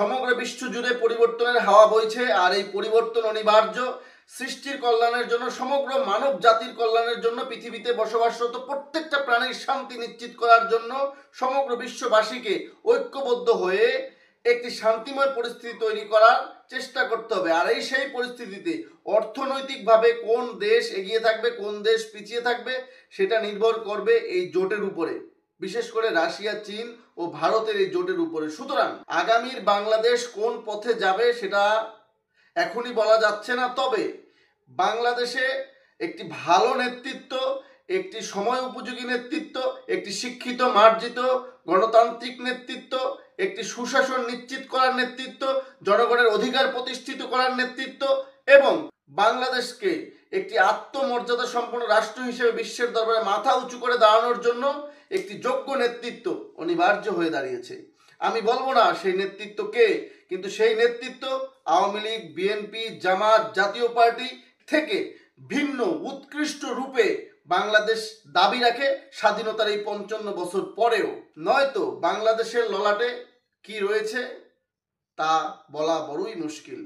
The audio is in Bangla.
সমগ্র বিশ্ব জুড়ে পরিবর্তনের হাওয়া বইছে, আর এই পরিবর্তন অনিবার্য। সৃষ্টির কল্যাণের জন্য, সমগ্র মানব জাতির কল্যাণের জন্য, পৃথিবীতে বসবাসরত প্রত্যেকটা প্রাণীর শান্তি নিশ্চিত করার জন্য সমগ্র বিশ্ববাসীকে ঐক্যবদ্ধ হয়ে একটি শান্তিময় পরিস্থিতি তৈরি করার চেষ্টা করতে হবে। আর এই সেই পরিস্থিতিতে অর্থনৈতিকভাবে কোন দেশ এগিয়ে থাকবে, কোন দেশ পিছিয়ে থাকবে, সেটা নির্ভর করবে এই জোটের উপরে, বিশেষ করে রাশিয়া, চীন ও ভারতের এই জোটের উপরে। সুতরাং আগামীর বাংলাদেশ কোন পথে যাবে সেটা এখনই বলা যাচ্ছে না। তবে বাংলাদেশে একটি ভালো নেতৃত্ব, একটি সময় উপযোগী নেতৃত্ব, একটি শিক্ষিত মার্জিত গণতান্ত্রিক নেতৃত্ব, একটি সুশাসন নিশ্চিত করার নেতৃত্ব, জনগণের অধিকার প্রতিষ্ঠিত করার নেতৃত্ব এবং বাংলাদেশকে একটি আত্মমর্যাদা সম্পন্ন রাষ্ট্র হিসেবে বিশ্বের দরবারে মাথা উঁচু করে দাঁড়ানোর জন্য একটি যোগ্য নেতৃত্ব অনিবার্য হয়ে দাঁড়িয়েছে। আমি বলবো না সেই নেতৃত্ব কে, কিন্তু সেই নেতৃত্ব আওয়ামী লীগ, বিএনপি, জামাত, জাতীয় পার্টি থেকে ভিন্ন উৎকৃষ্ট রূপে বাংলাদেশ দাবি রাখে স্বাধীনতার এই 55 বছর পরেও। নয়তো বাংলাদেশের ললাটে কি রয়েছে তা বলা বড়ই মুশকিল।